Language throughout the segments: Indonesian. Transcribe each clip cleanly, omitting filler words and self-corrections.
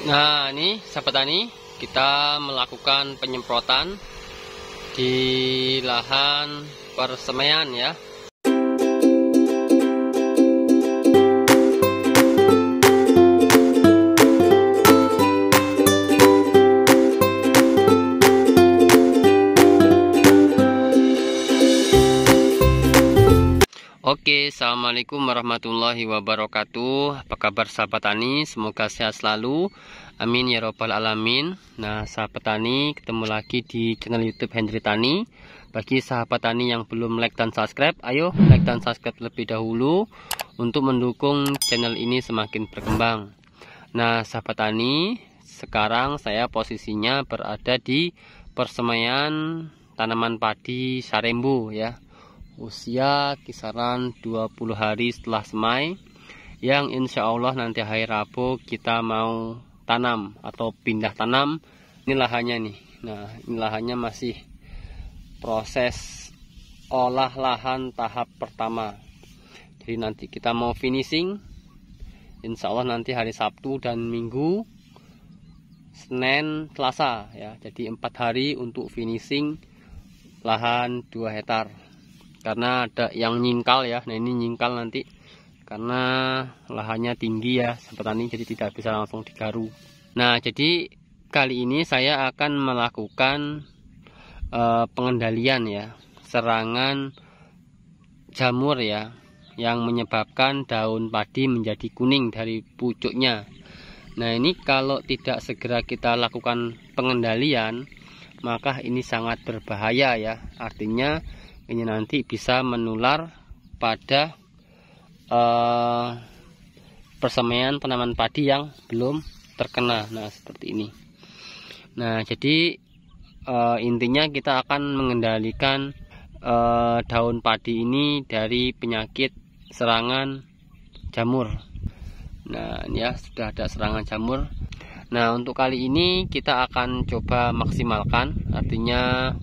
Nah, ini sahabat tani, kita melakukan penyemprotan di lahan persemaian ya. Oke, assalamualaikum warahmatullahi wabarakatuh. Apa kabar sahabat tani? Semoga sehat selalu. Amin ya robbal alamin. Nah, sahabat tani, ketemu lagi di channel YouTube Hendri Tani. Bagi sahabat tani yang belum like dan subscribe, ayo like dan subscribe terlebih dahulu untuk mendukung channel ini semakin berkembang. Nah, sahabat tani, sekarang saya posisinya berada di persemaian tanaman padi Sarembo ya. Usia kisaran 20 hari setelah semai, yang insya Allah nanti hari Rabu kita mau tanam atau pindah tanam. Ini lahannya nih. Nah, ini lahannya masih proses olah lahan tahap pertama. Jadi nanti kita mau finishing, insya Allah nanti hari Sabtu dan Minggu, Senin, Selasa ya. Jadi 4 hari untuk finishing lahan 2 hektar. Karena ada yang nyingkal ya. Nah, ini nyingkal nanti karena lahannya tinggi ya sahabat tani, jadi tidak bisa langsung digaru. Nah, jadi kali ini saya akan melakukan pengendalian ya, serangan jamur ya, yang menyebabkan daun padi menjadi kuning dari pucuknya. Nah, ini kalau tidak segera kita lakukan pengendalian, maka ini sangat berbahaya ya. Artinya ini nanti bisa menular pada persemaian tanaman padi yang belum terkena. Nah, seperti ini. Nah, jadi intinya kita akan mengendalikan daun padi ini dari penyakit serangan jamur. Nah, ini ya, sudah ada serangan jamur. Nah, untuk kali ini kita akan coba maksimalkan, artinya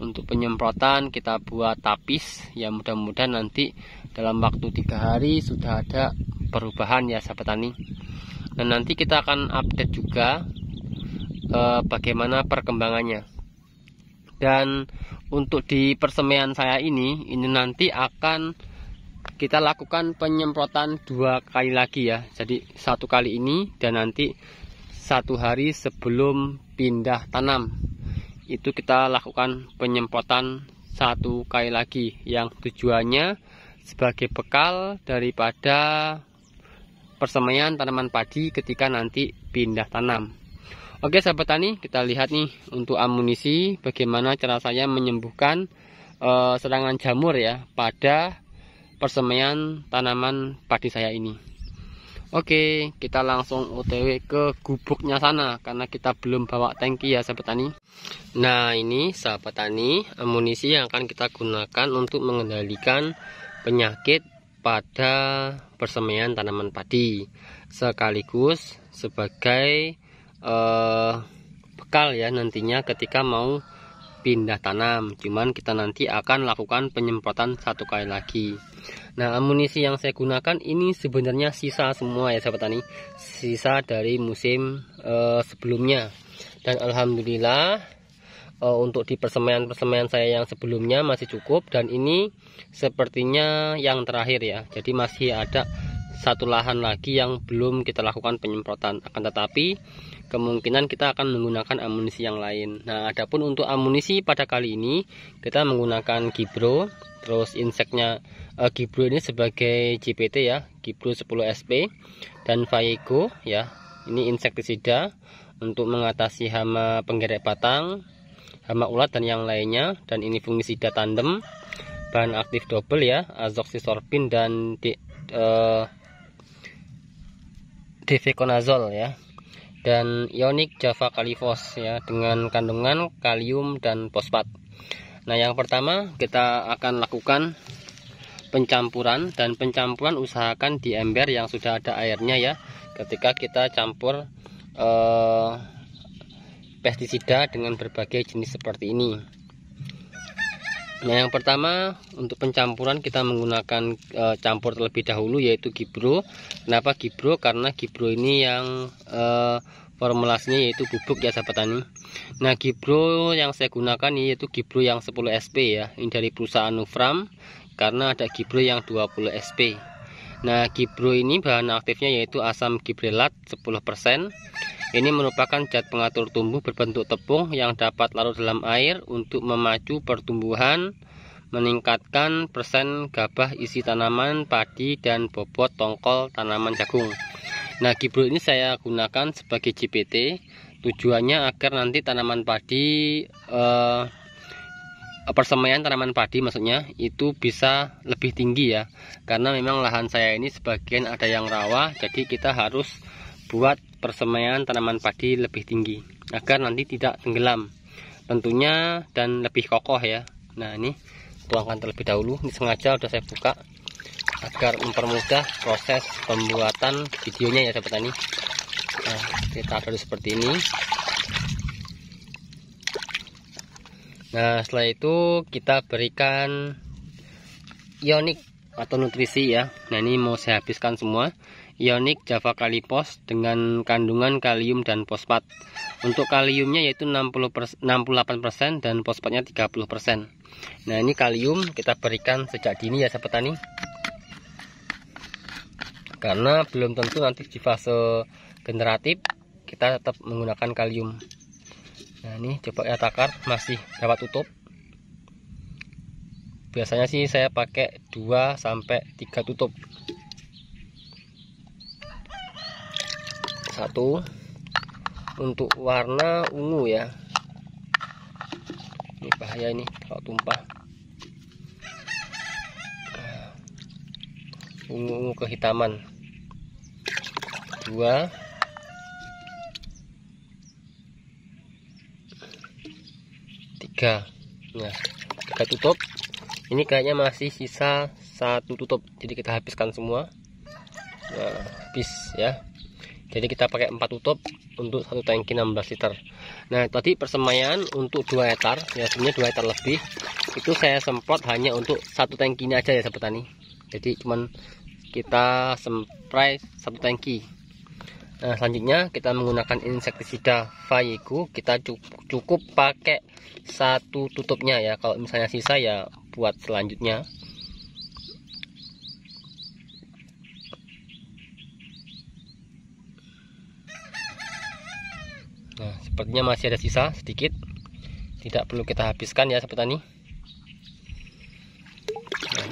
untuk penyemprotan kita buat tapis ya, mudah-mudahan nanti dalam waktu 3 hari sudah ada perubahan ya sahabat tani. Dan nanti kita akan update juga bagaimana perkembangannya. Dan untuk di persemaian saya ini nanti akan kita lakukan penyemprotan 2 kali lagi ya. Jadi 1 kali ini dan nanti 1 hari sebelum pindah tanam itu kita lakukan penyemprotan 1 kali lagi, yang tujuannya sebagai bekal daripada persemaian tanaman padi ketika nanti pindah tanam. Oke sahabat tani, kita lihat nih untuk amunisi bagaimana cara saya menyembuhkan serangan jamur ya pada persemaian tanaman padi saya ini. Oke, kita langsung OTW ke gubuknya sana karena kita belum bawa tangki ya sahabat tani. Nah, ini sahabat tani, amunisi yang akan kita gunakan untuk mengendalikan penyakit pada persemaian tanaman padi, sekaligus sebagai bekal ya nantinya ketika mau pindah tanam. Cuman kita nanti akan lakukan penyemprotan 1 kali lagi. Nah, amunisi yang saya gunakan ini sebenarnya sisa semua ya sahabat tani, sisa dari musim sebelumnya. Dan alhamdulillah untuk di persemaian saya yang sebelumnya masih cukup, dan ini sepertinya yang terakhir ya. Jadi masih ada 1 lahan lagi yang belum kita lakukan penyemprotan, akan tetapi kemungkinan kita akan menggunakan amunisi yang lain. Nah, adapun untuk amunisi pada kali ini kita menggunakan Gibro, terus inseknya Gibro ini sebagai JPT ya, Gibro 10 SP, dan Vaego ya, ini insektisida untuk mengatasi hama penggerek batang, hama ulat dan yang lainnya. Dan ini fungisida tandem, bahan aktif double ya, azoxysorbin dan defeconazole ya, dan ionic java califos ya, dengan kandungan kalium dan fosfat. Nah, yang pertama kita akan lakukan pencampuran, dan pencampuran usahakan di ember yang sudah ada airnya ya ketika kita campur pestisida dengan berbagai jenis seperti ini. Nah, yang pertama untuk pencampuran kita menggunakan campur terlebih dahulu, yaitu Gibro. Kenapa Gibro? Karena Gibro ini yang formulasinya yaitu bubuk ya sahabat tani. Nah, Gibro yang saya gunakan yaitu Gibro yang 10 SP ya. Ini dari perusahaan Nufram, karena ada Gibro yang 20 SP. Nah, Gibro ini bahan aktifnya yaitu asam gibrelat 10%. Ini merupakan zat pengatur tumbuh berbentuk tepung yang dapat larut dalam air untuk memacu pertumbuhan, meningkatkan persen gabah isi tanaman padi dan bobot tongkol tanaman jagung. Nah, Gibro ini saya gunakan sebagai JPT, tujuannya agar nanti tanaman padi, persemaian tanaman padi maksudnya itu bisa lebih tinggi ya, karena memang lahan saya ini sebagian ada yang rawa, jadi kita harus buat persemaian tanaman padi lebih tinggi agar nanti tidak tenggelam tentunya dan lebih kokoh ya. Nah, ini tuangkan terlebih dahulu, ini sengaja udah saya buka agar mempermudah proses pembuatan videonya ya sahabat tani. Nah, kita taruh seperti ini. Nah, setelah itu kita berikan ionik atau nutrisi ya. Nah, ini mau saya habiskan semua. Ionik Java Kalipos dengan kandungan kalium dan fosfat. Untuk kaliumnya yaitu 68% dan fosfatnya 30%. Nah, ini kalium kita berikan sejak dini ya sahabat tani, karena belum tentu nanti di fase generatif kita tetap menggunakan kalium. Nah, ini coba ya takar masih dapat tutup. Biasanya sih saya pakai 2 sampai 3 tutup. 1 untuk warna ungu ya. Ini bahaya ini kalau tumpah. Ungu kehitaman. 2, 3. Nah, 3 tutup. Ini kayaknya masih sisa 1 tutup, jadi kita habiskan semua. Nah, habis ya. Jadi kita pakai 4 tutup untuk 1 tangki 16 liter. Nah, tadi persemaian untuk 2 hektar ya, sebenarnya 2 hektar lebih itu saya semprot hanya untuk 1 tangki ini aja ya sahabat tani. Jadi cuman kita spray 1 tangki. Nah, selanjutnya kita menggunakan insektisida Fayeku. Kita cukup pakai 1 tutupnya ya. Kalau misalnya sisa ya buat selanjutnya. Nah, sepertinya masih ada sisa sedikit. Tidak perlu kita habiskan ya sahabat tani.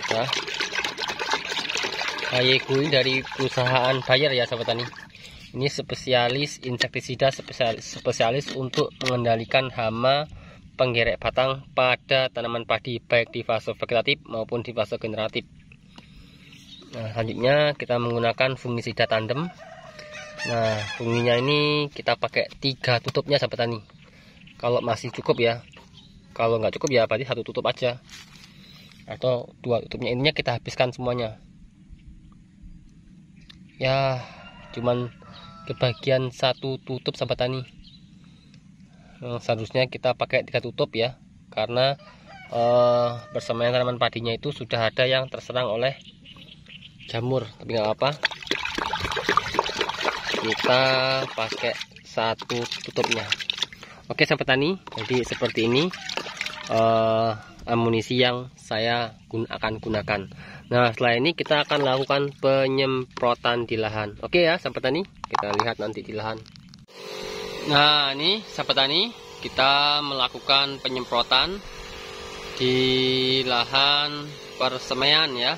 Nah, Fayeku ini dari perusahaan Bayer ya sahabat tani. Ini spesialis insektisida spesialis untuk mengendalikan hama penggerek batang pada tanaman padi baik di fase vegetatif maupun di fase generatif. Nah, selanjutnya kita menggunakan fungisida tandem. Nah, funginya ini kita pakai 3 tutupnya sahabat tani. Kalau masih cukup ya. Kalau nggak cukup ya berarti 1 tutup aja. Atau 2 tutupnya, ininya kita habiskan semuanya. Ya, cuman kebagian 1 tutup sahabat tani. Seharusnya kita pakai 3 tutup ya, karena persemaian tanaman padinya itu sudah ada yang terserang oleh jamur, tapi nggak apa, kita pakai 1 tutupnya. Oke sahabat tani, jadi seperti ini amunisi yang saya akan gunakan. Nah, setelah ini kita akan lakukan penyemprotan di lahan. Oke ya sahabat tani, kita lihat nanti di lahan. Nah, ini sahabat tani, kita melakukan penyemprotan di lahan persemaian ya,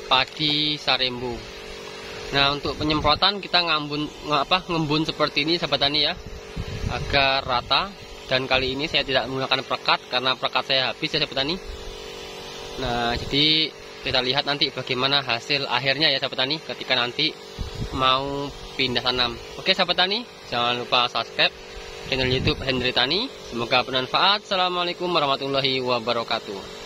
padi sarembu. Nah, untuk penyemprotan kita ngembun seperti ini sahabat tani ya, agar rata. Dan kali ini saya tidak menggunakan perekat karena perekat saya habis ya sahabat tani. Nah, jadi kita lihat nanti bagaimana hasil akhirnya ya sahabat tani ketika nanti mau pindah tanam. Oke sahabat tani, jangan lupa subscribe channel YouTube Hendri Tani. Semoga bermanfaat. Assalamualaikum warahmatullahi wabarakatuh.